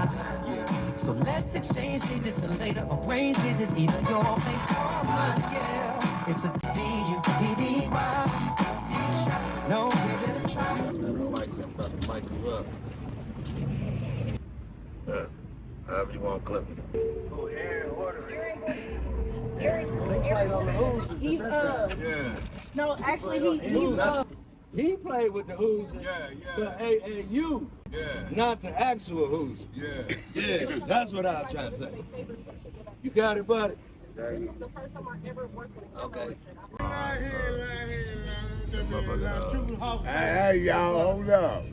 time. Yeah. So let's exchange digits and later arrange visits. Either your place or mine. Yeah. It's a D-U-D-D-Y. No, give it a try. Mic you up. However you want to clip it. Oh, yeah, order it. They played on the Hoosiers. He's Yeah. no, actually He played with the Hoosiers. Yeah, The AAU, yeah, not the actual Hoosiers. yeah. Yeah, that's what I was trying to say. You got it, buddy? This is the first time I ever worked with a Okay. Hey, y'all, hold up.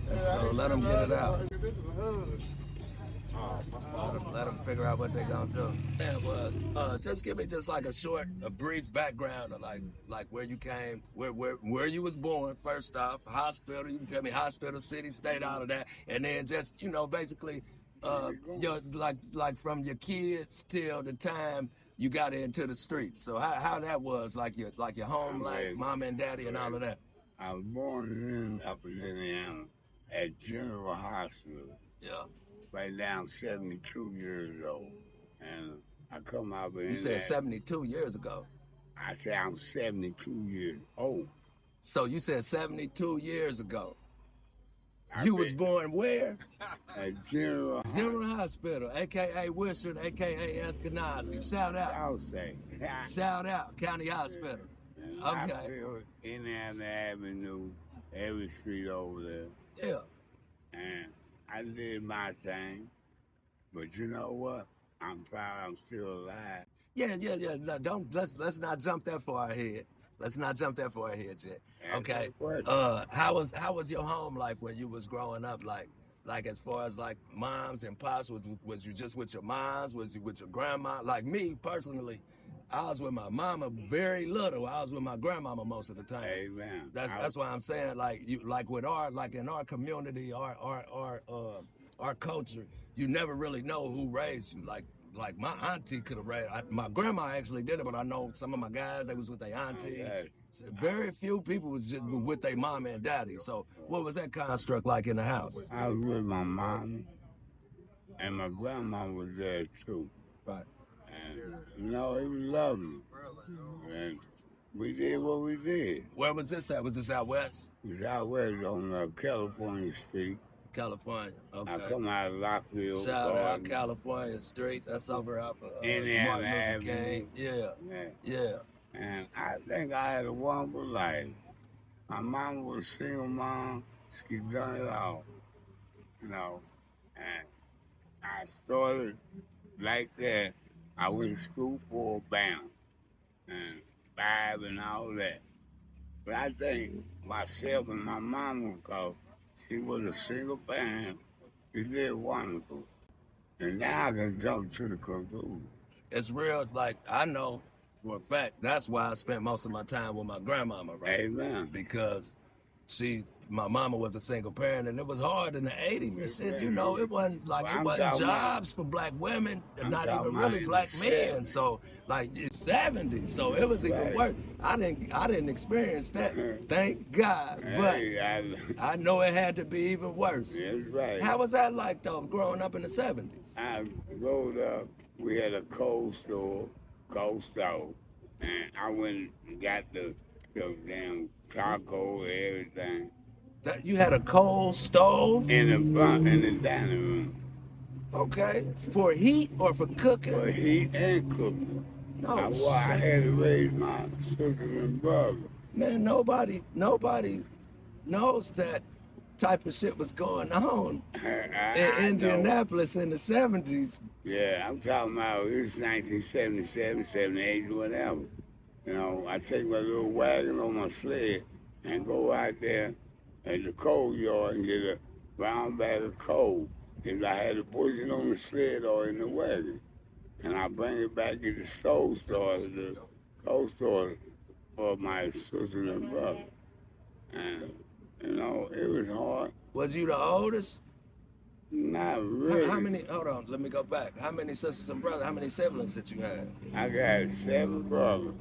Let's go. Let them get it out. Let them figure out what they're gonna do. That was just give me just like a brief background of like where you came, where you was born. First off, hospital. You can tell me hospital, city, state, all of that, and then just basically, your like from your kids till the time you got into the streets. So how that was like your home life, mom and daddy, and all of that. I was born in Upper Indiana at General Hospital. Yeah. Right now, I'm 72 years old. And I come out with You said 72 years ago. I said I'm 72 years old. So you said 72 years ago. You was born where? At General Hospital, a.k.a. Wilson, a.k.a. Eskenazi. Shout out. I'll say. Shout out, County Hospital. Okay. I feel Indiana Avenue, every street over there. Yeah. And I did my thing. But you know what? I'm proud I'm still alive. Yeah. No, let's not jump that far ahead. Let's not jump that far ahead yet. Okay. How was your home life when you was growing up? Like as far as like moms and pops, was you just with your moms? Was you with your grandma? Like me personally, I was with my mama very little. I was with my grandmama most of the time. Amen. That's why I'm saying like with in our community, our culture, you never really know who raised you. Like my auntie could have raised. My grandma actually did it, but I know some of my guys they was with their auntie. Okay. So very few people was just with their mom and daddy. So what was that construct like in the house? I was with my mom, and my grandma was there too. Right. And it was lovely. And we did what we did. Where was this at? Was this out west? It was out west on California Street. California. Okay. I come out of HAUGHVILLE. Shout out California Street. That's over out for Martin Luther King. Yeah. And I think I had a wonderful life. My mom was a single mom. She done it all, And I started like that. I went to school for bound and 5 and all that. But I think myself and my mama, because she was a single parent, she did wonderful. And now I can jump to the conclusion. It's real, like, I know for a fact, that's why I spent most of my time with my grandmama, right? Amen. Because my mama was a single parent, and it was hard in the 80s and shit. It wasn't jobs for black women, and not even really black men. So, it's 70s, so it was even worse. I didn't experience that, thank God. But I know it had to be even worse. That's right. How was that like, though, growing up in the 70s? I growing up, we had a cold stove, and I went and got the damn charcoal and everything. You had a coal stove? In the dining room. Okay. For heat or for cooking? For heat and cooking. No, I had to raise my sisters and brothers. Man, nobody knows that type of shit was going on in Indianapolis in the 70s. Yeah, I'm talking about this 1977, 78, whatever. I take my little wagon on my sled and go out there at the coal yard and get a brown bag of coal. If I had to push it on the sled or in the wagon. And I bring it back to the coal store for my sisters and brothers. And, it was hard. Was you the oldest? Not really. How many, hold on, let me go back. How many sisters and brothers, how many siblings did you have? I got 7 brothers.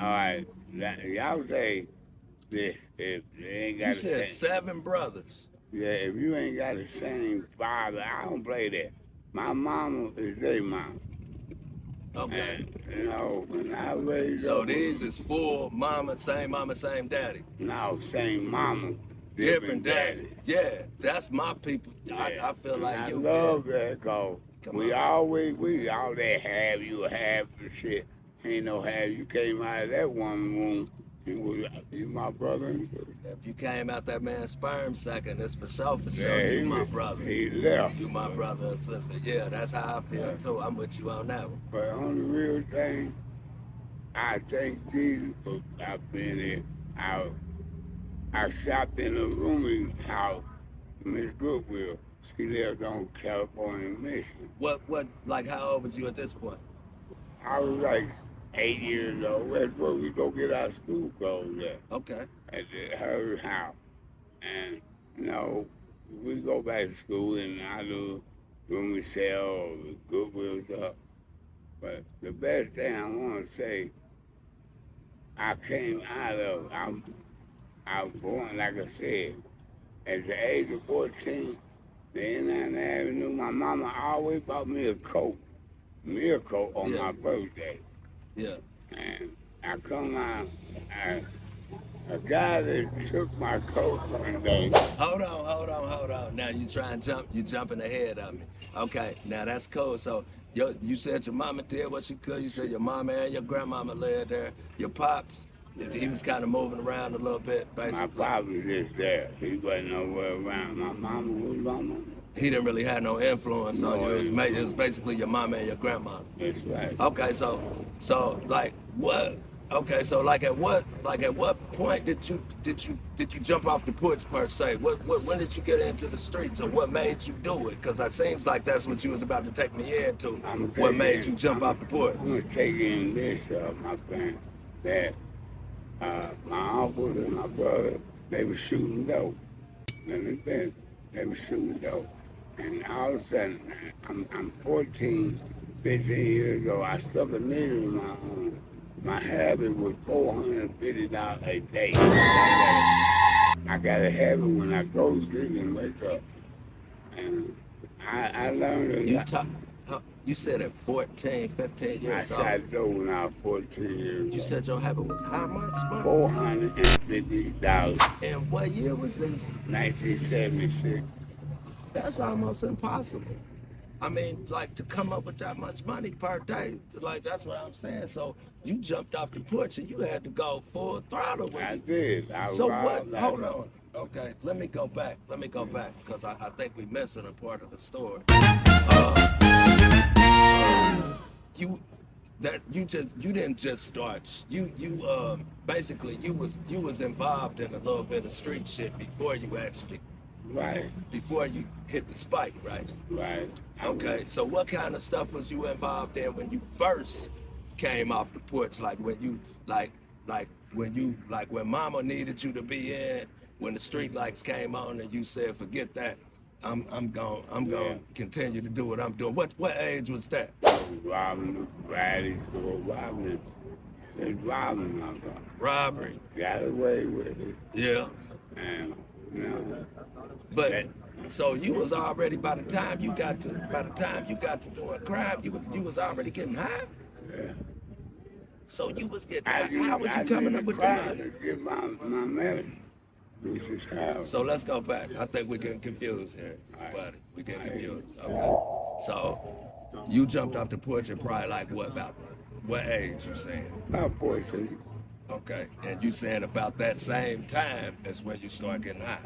All right, y'all say this, if they ain't got You said 7 brothers. Yeah, if you ain't got the same father, I don't play that. My mama is their mama. Okay. And, you know, when I raised So up, these is full mama, same daddy. now same mama, Different daddy. Yeah, that's my people. Yeah. I feel And like I you love feel. that, cause Come we on. all that have the shit. Ain't no have. You came out of that woman womb. You my brother and sister. If you came out that man's sperm sucking, it's for sure, Yeah, you my brother. he left. You my brother and sister. Yeah, that's how I feel too. I'm with you on that one. But on the real thing, I thank Jesus for I've been here. I shopped in a rooming house, Miss Goodwill. She lived on California Mission. What, like, how old was you at this point? I was like 8 years old. That's where we go get our school clothes Okay. at her house. And, you know, we go back to school and I do room sell or Goodwill stuff. But the best thing I want to say, I came out of, I was born, like I said, at the age of 14, the Indiana Avenue, my mama always bought me a coat on Yeah. my birthday. Yeah. And I come out, a guy that took my coat one day. Hold on. Now you jumping ahead of me. Okay, now that's cool. So you said your mama did what she could. You said your mama and your grandmama lived there. Your pops, he was kind of moving around a little bit, basically. My pop was just there. He wasn't nowhere around. My mama was mama. He didn't really have no influence on you. It was basically your mama and your grandma. That's right. Okay, so like what? Okay, so like at what point did you jump off the porch per se? When did you get into the streets, or what made you do it? Because it seems like that's what you was about to take me into. What made you jump off the porch? I'm gonna take in this, my friend, that my uncle and my brother, they were shooting dope. They were shooting dope. And all of a sudden, I'm 14, 15 years old. I stuck a needle in my arm. My habit was $450 a day. I gotta have it when I go to sleep and wake up. And I learned a lot. You said at 14, 15 years old. I shot dope when I was 14 years old. You said your habit was how much, man? $450. And what year was this? 1976. That's almost impossible. I mean, like, to come up with that much money per day, like, that's what I'm saying. So you jumped off the porch and you had to go full throttle with it. I did. So what? Hold on. Okay, let me go back, because I think we're missing a part of the story. You didn't just start. You basically you was involved in a little bit of street shit before you actually. Right. Before you hit the spike, right? Right. Okay, so what kind of stuff was you involved in when you first came off the porch? Like when you, when mama needed you to be in, when the street lights came on and you said, forget that, I'm gonna continue to do what I'm doing. What age was that? Robbing the Bradley store, robbing my brother. Robbery. Got away with it. Yeah. And, you know. But so you was already by the time you got to doing crime, you was already getting high. Yeah. So you was getting high. How was you coming up with the money? To get my medicine, which is how. So let's go back. I think we're getting confused here, buddy. We're getting confused. Okay. So you jumped off the porch at probably like what age you saying? About 14. Okay. And you saying about that same time is when you start getting high.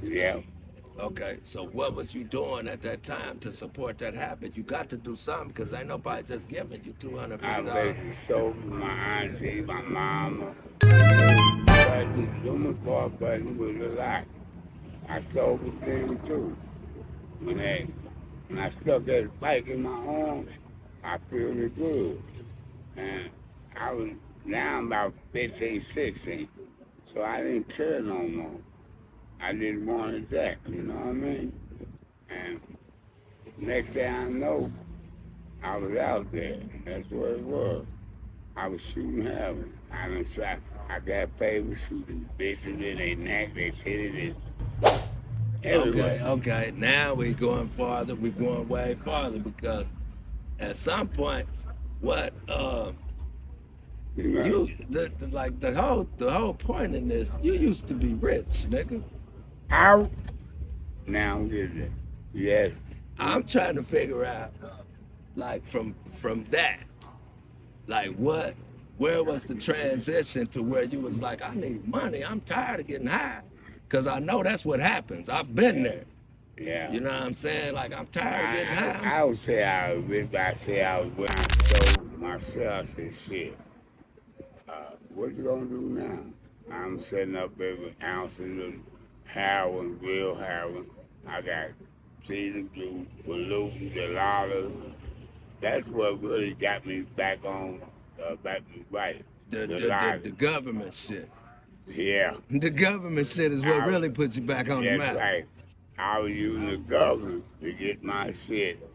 Yeah. Okay, so what was you doing at that time to support that habit? You got to do something, because ain't nobody just giving you $250. I basically stole from my auntie, my mama. The bar button was a lot. I stole from them too. When I stuck that bike in my arm, I feel it good. And I was down about 15, 16. So I didn't care no more. I didn't want that, you know what I mean? And next thing I know, I was out there. That's what it was. I was shooting heaven. I got paid with shooting bitches in their neck, their titties, everywhere. Okay. Now we going farther. We going way farther because at some point, what You know, like the whole point in this, you used to be rich, nigga. out now I'm getting it. Yes, I'm trying to figure out like from that, like where was the transition to where you was like, I need money. I'm tired of getting high. Cause I know that's what happens. I've been there. yeah. You know what I'm saying? Like I'm tired of getting high. I would say I was rich, but I say I was when I sold myself. I said, shit, what you gonna do now? I'm setting up every ounces of heroin, real heroin. I got season blue, pollutant, gelato. That's what really got me back on, back right. The government shit. Yeah, The government shit is what really put you back on the that's map. right. I was using the government to get my shit,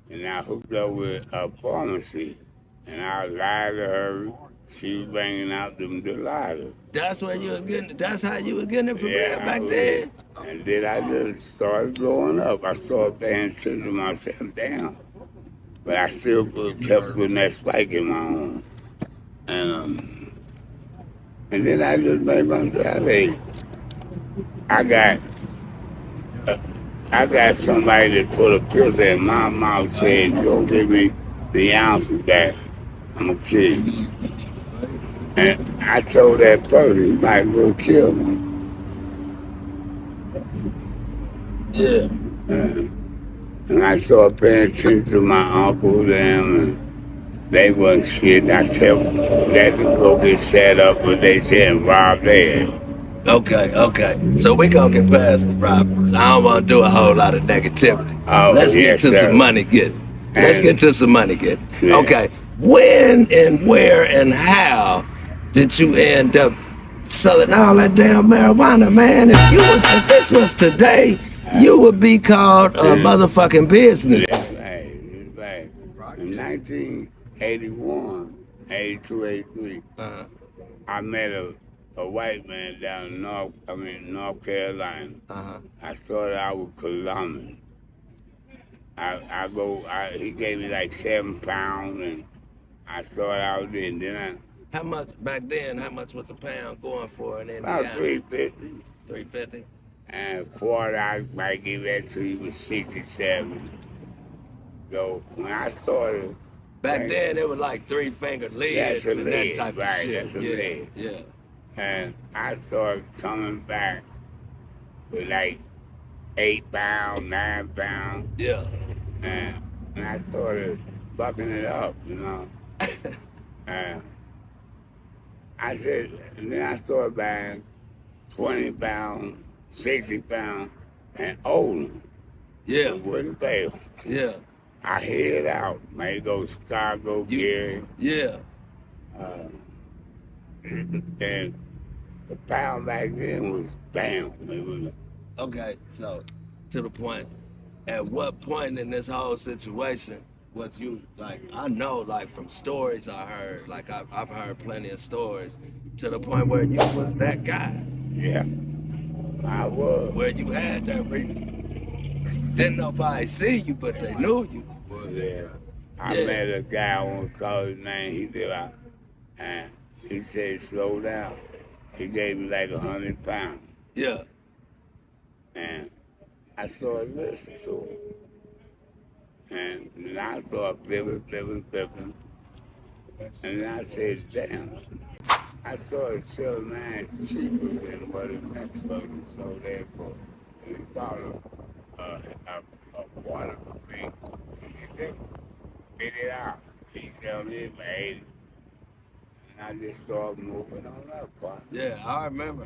and I hooked up with a pharmacy, and I lied to her. She was bringing out them gelatos. That's where you was getting. That's how you was getting it for real Yeah, back I then. was. And then I just started blowing up. I started paying attention to myself down, but I still kept putting that spike in my arm. And then I just made myself, hey, I got I got somebody that put a pistol in my mouth saying, you don't give me the ounces back, I'm gonna kill you. And I told that person, you might go kill me. Yeah. And I started paying attention to my uncles and they wasn't shit. I said, let them go get set up, but they said rob there. Okay. So we gonna get past the robbers. I don't want to do a whole lot of negativity. Oh, Let's get yes, to sir. some money getting. Let's get to some money getting. Yeah. Okay. When and where and how did you end up selling all that damn marijuana, man? If this was today, you would be called a motherfucking business. That's right. In 1981, 82, 83, Uh-huh. I met a white man down in North Carolina. Uh-huh. I started out with Columbus. He gave me like 7 pounds and I started out there and then How much back then? How much was a pound going for in Indiana? about 350. 350. And a quarter I might give that to you was 67. So when I started Back then, it was like 3-finger lids that's a and that lid, type of right, shit. that's a Yeah, lid. yeah. And I started coming back with like 8 pounds, 9 pounds, Yeah. and I started bucking it up, you know. And and then I started buying 20 pounds, 60 pounds, and older. Yeah. It wouldn't fail. Yeah. I head out, may go Chicago, Gary, Yeah. and the pound back then was bam. It was, Okay, so to the point, at what point in this whole situation was you like? I know, like from stories I heard, like I've heard plenty of stories, to the point where you was that guy, yeah, I was. where you had that reef. Didn't nobody see you, but they knew you. Yeah. I Yeah. met a guy, I won't call his name, he did out, and he said, slow down. He gave me like 100 pounds. Yeah. And I started listening to him. And then I started flipping. And then I said, damn. I started selling mine cheaper than what the next fucking sold there for. And he bought a quarter for me. He didn't fit it out. He sold it for 80. And I just started moving on up, partner. Yeah, I remember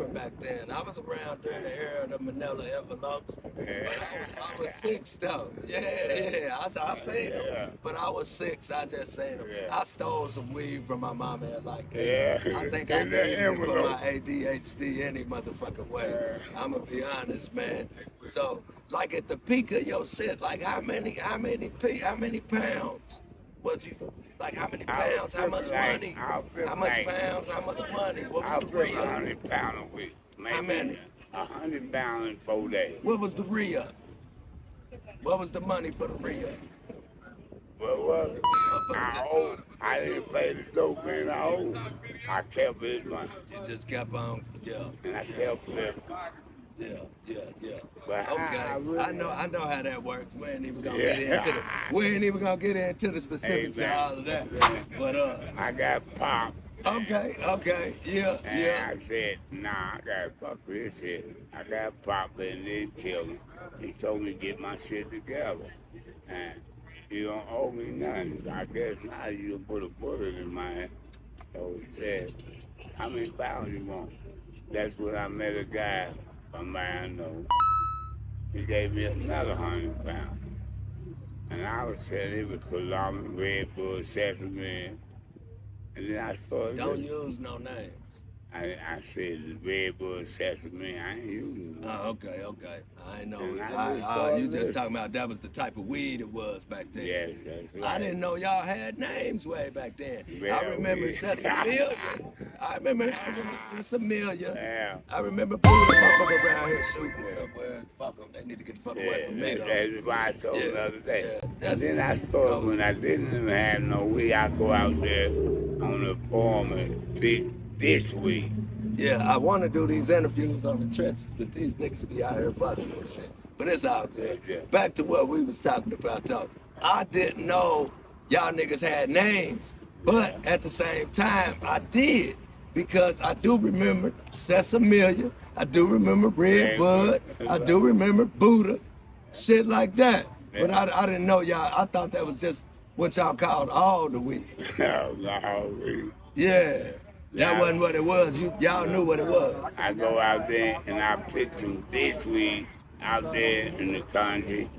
back then. I was around during the era of the manila envelopes. Yeah. But I was 6 though. Yeah. I seen them. Yeah. But I was 6. I just seen them. Yeah. I stole some weed from my mama at like Yeah. I think I In the needed it for envelope. my ADHD any motherfucking way. Yeah. I'ma be honest, man. So, like at the peak of your shit, like how many pounds was you? Like how many pounds? How much money? How much pounds? How much money? What I'll was the flip real? 100 pounds a week. Maybe How many? 100 pounds in 4 days. What was the re-up? What was the money for the re-up? What was it? Motherfucker just I didn't pay the dope man I owed. I kept his money. You just kept on, yeah. And I kept it. Yeah. But Okay, really, I know how that works. We ain't even gonna Yeah. get into the specifics of all of that. But I got popped. okay, yeah. And I said, nah, I gotta fuck with this shit. I got popped and they killed me. He told me to get my shit together. And you don't owe me nothing. I guess now you put a bullet in my head. So he said, how many pounds you want? That's when I met a guy, a man I know. He gave me another 100 pounds. And I was saying it was cologne, Red Bull, sesame. And then I started. Don't use no names. I said the Red Bull sesame. I ain't using it. Oh, okay. I know. And I just You started just talking about that was the type of weed it was back then. Yes, that's right. I didn't know y'all had names way back then. Well, I remember we- Sesamilia. I remember Sesamilia. Yeah. I remember Buddha motherfucker around here shooting somewhere. Fuck them. They need to get the fuck away from me. though. That's why I told Yeah, the other day. yeah, And then I started, when I didn't even have no weed, I go out there on the farm and pick this weed. Yeah, I want to do these interviews on the trenches, but these niggas be out here busting and shit. But it's all good. Yeah. Back to what we was talking about, though. I didn't know y'all niggas had names, but at the same time, I did. Because I do remember Sesamilia, I do remember Red Bud, I do remember Buddha, shit like that. But I didn't know y'all, I thought that was just what y'all called all the weed. No, weed. Yeah, that wasn't what it was. Y'all knew what it was. I go out there and I pick some ditch weed out there in the country.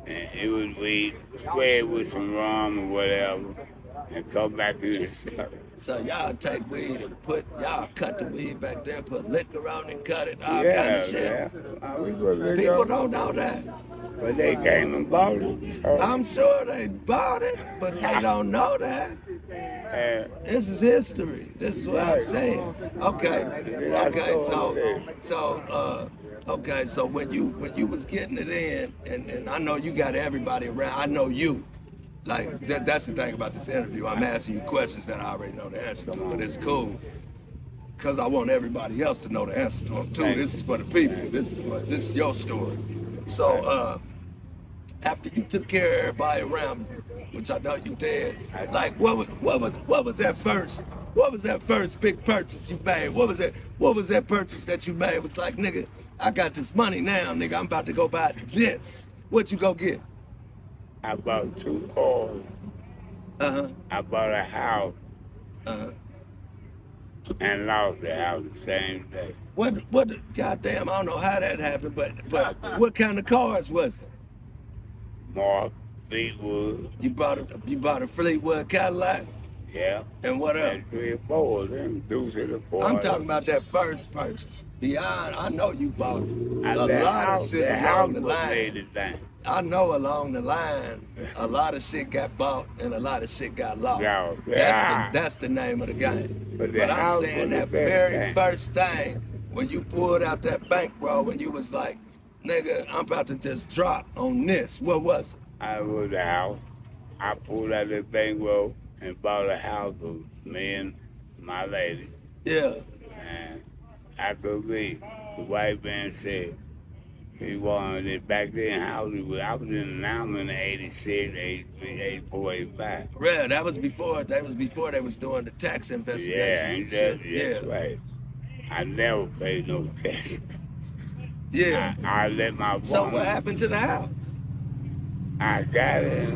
And it was weed, spray it with some rum or whatever, and come back in and sell it. So y'all take weed and y'all cut the weed back there, put liquor on it, cut it, all kind Yeah, of shit. yeah. We put liquor People on, don't know that. but they came and bought it. So, I'm sure they bought it, but they don't know that. This is history. This is what I'm saying. Okay, so when you was getting it in, and I know you got everybody around. I know you. Like that's the thing about this interview. I'm asking you questions that I already know the answer to, but it's cool because I want everybody else to know the answer to them too. This is for the people. This is your story. So after you took care of everybody around you, which I know you did, like what was that first? What was that first big purchase you made? What was that purchase that you made? It was like, nigga, I got this money now, nigga. I'm about to go buy this. What you go get? I bought 2 cars. I bought a house and lost the house the same day. What? Goddamn, I don't know how that happened, but what kind of cars was it? Mark, Fleetwood. You bought a Fleetwood Cadillac, Yeah. and what else? And 3 or 4 of them. Deuce of the 4. I'm talking about that first purchase. Beyond, I know you bought a The lot of house, shit the along house the was line. made the thing. I know along the line, a lot of shit got bought and a lot of shit got lost. Yeah. That's the name of the game. But the But I'm house saying was that the best very thing. first thing, when you pulled out that bankroll and you was like, nigga, I'm about to just drop on this. What was it? I was a house. I pulled out the bankroll and bought a house for me and my lady. Yeah. And I could leave. The white man said he wanted it back then. I was in the Alma in 86, 83, 84, 85. Real, that was before they was doing the tax Yeah, investigations ain't and that? shit. That's right. I never paid no tax. Yeah. I let my woman. So what happened to the house? I got it.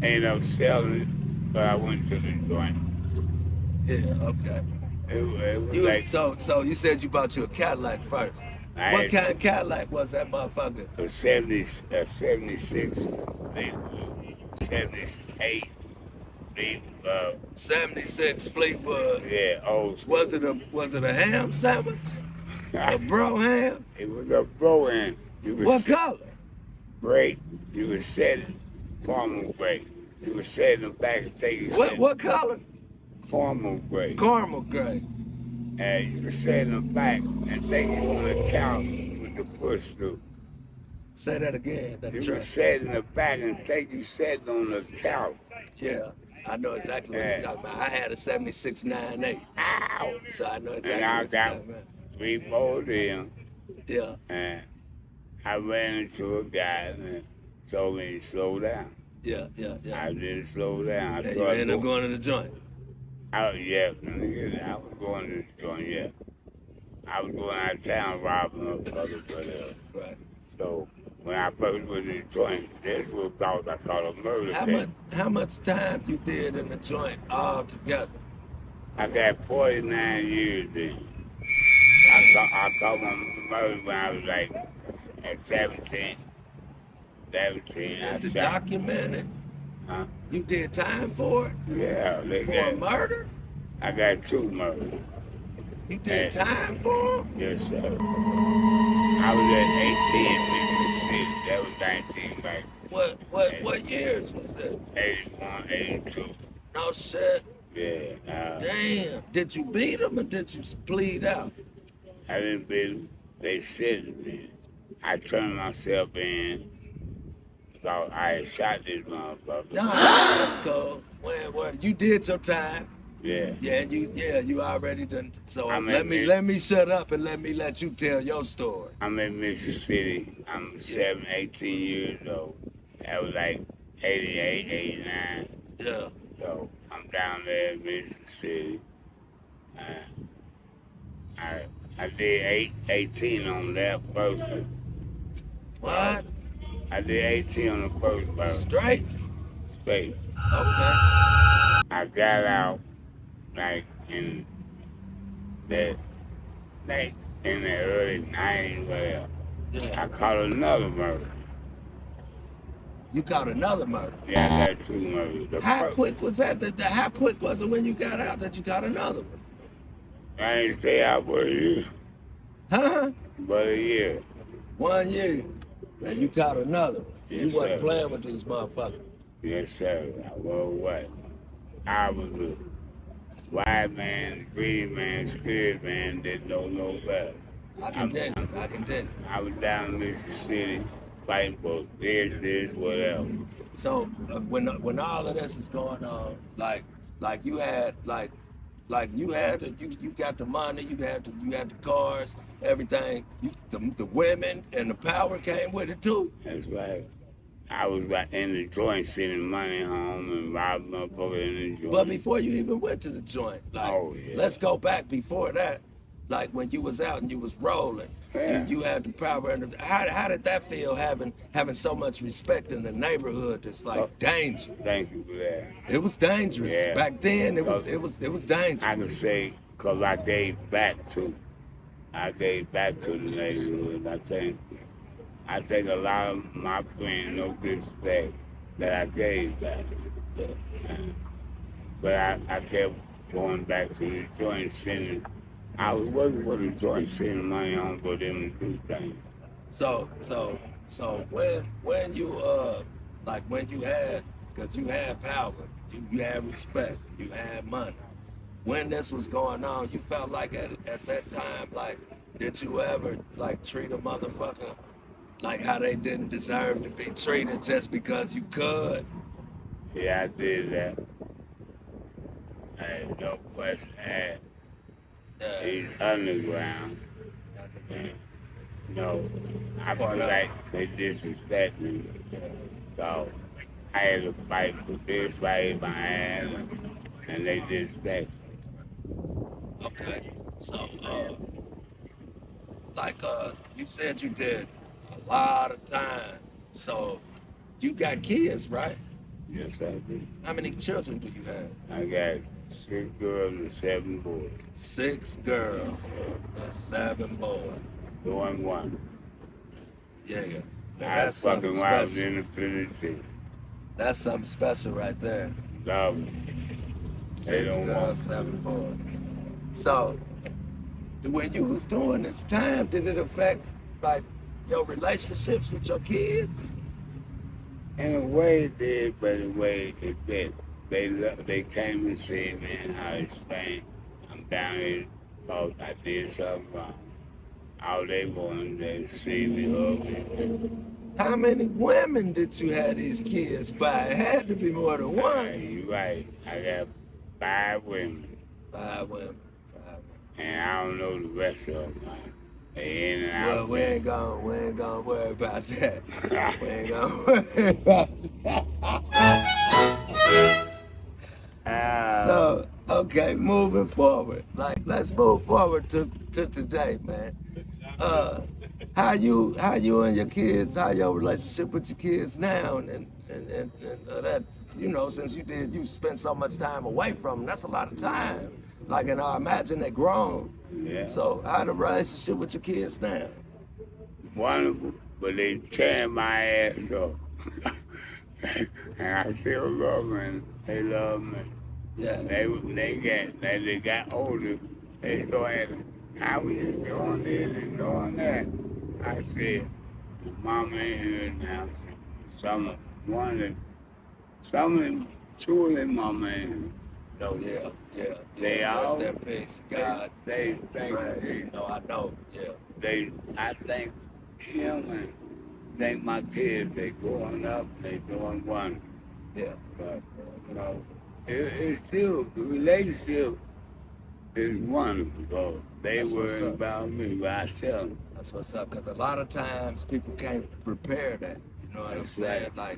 Ended up selling it, but I went to the joint. Yeah, okay. It was like So you said you bought you a Cadillac first. What kind of Cadillac was that motherfucker? a 76, 78, 76 Fleetwood. yeah, old school. Was it a ham sandwich? A bro ham? It was a bro and you could What set color? gray. You could set it caramel gray. You could set it in the back and take it. What color? Caramel gray. Caramel gray. And you can sit in the back and think you're on the couch with the push through. Say that again. That You truck. can sit in the back and think you sitting on the couch. Yeah, I know exactly what you're talking about. I had a 7698. Ow! So I know And exactly I what you're got talking about. 3 more of them. Yeah, And I ran into a guy and told me to slow down. yeah. I didn't slow down. I And you started end up going to the joint. yeah, I was going to the joint, yeah. I was going out of town robbing a brother, Right. so when I first went to the joint, this was called, I called a murder case. How much time you did in the joint all together? I got 49 years then. I caught my murder when I was like at 17. 17, I Is it shot. documented? Huh? You did time for it? Yeah, they For got, a murder? I got 2 murders. You did time for it? Yes, sir. I was at 18 in Mississippi. That was 19, like What years was it? 81, 82. No shit. Yeah. Damn. Did you beat him or did you plead out? I didn't beat them. They sentenced me. I turned myself in because I had shot this motherfucker. No, that's cool. When you did your time. Yeah. You already done. So I'm let in me shut up and let you tell your story. I'm in Mississippi. I'm 18 years old. That was like 88, 89. Yeah. So I'm down there in Mississippi. I did 18 on that person. What? I did 18 on the first person. Straight? Straight. Okay. I got out like in the early 90s, whatever. Yeah. I caught another murder. You caught another murder. Yeah, I got 2 murders. How quick was that? How quick was it when you got out that you got another one? I ain't stay out for a year. Huh? But a year. 1 year. And you caught another one. Yes, You wasn't sir. playing with these motherfuckers. Yes, sir. I was what? I was a white man, greedy man, scared man, didn't know no better. I can dig it. I was down in Mississippi fighting for this, whatever. So when all of this is going on, like you had you got the money, you had the cars, everything. The women and the power came with it too. That's right. I was right in the joint sending money home and robbing motherfuckers in the joint. But before you even went to the joint, like, let's go back before that. Like when you was out and you was rolling, you had the power. And how did that feel having so much respect in the neighborhood? That's like dangerous. Thank you for that. It was dangerous back then. It was dangerous. I can say because I gave back to the neighborhood. I think a lot of my friends know disrespect that I gave back. Yeah. But I kept going back to the joint sending. I was working for the joint sending money home for them to do things. So when you when you had, because you had power, you had respect, you had money. When this was going on, you felt like at that time, like, did you ever like treat a motherfucker like how they didn't deserve to be treated just because you could? Yeah, I did that. I had no question asked. He's underground. No, I feel like they disrespect me. So I had to fight for this, fight my ass, and they disrespect me. Okay. So you said you did a lot of time. So you got kids, right? Yes, I do. How many children do you have? I got 6 girls and 7 boys. 6 girls and 7 boys. Doing 1. Yeah. I was fucking when I was in the penitentiary. That's something special right there. Love it. 6 girls, 7 boys. So when you was doing this time, did it affect like your relationships with your kids? In a way it did, but in a way it didn't. They came and said, man, how it's Spain. I'm down here because I did something wrong. All they wanted, they see me, hug me. How many women did you have these kids by? It had to be more than one. You're right. I got 5 women. 5 women. 5 women. And I don't know the rest of them. They in and out. Well, we ain't gonna worry about that. We ain't gonna worry about that. So, okay, moving forward. Like, let's move forward to today, man. How you and your kids, how your relationship with your kids now, and that, you know, since you spent so much time away from them, that's a lot of time. Like, and I imagine they're grown. Yeah. So, how the relationship with your kids now? Wonderful, but they tearing my ass up. And I still love them, and they love me. Yeah. They got older. They started, how we just doing this and doing that. I said, Mama ain't here now. Two of them mama ain't here. So Yeah. They all, rest in peace, God. They thank Right. No, I know. Yeah. I thank him and thank my kids. They growing up, they doing wonderful. Yeah. But, you know, it's still, the relationship is wonderful, though. They That's what's worry up. about me, but I tell them. That's what's up. Because a lot of times people can't prepare that. You know what I'm saying? Right.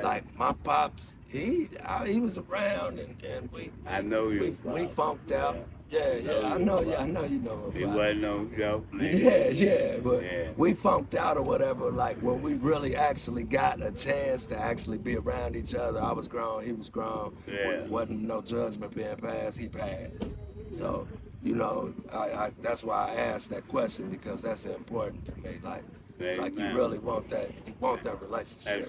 Like my pops, he was around, and I know you. we funked out. Yeah. I know you know He about. wasn't no joke, man. Yeah, but Yeah. we funked out or whatever, like when we really actually got a chance to actually be around each other. I was grown, he was grown. Yeah. Wasn't no judgment being passed, he passed. So, you know, I that's why I asked that question, because that's important to me. Like you Amen. really want that, relationship.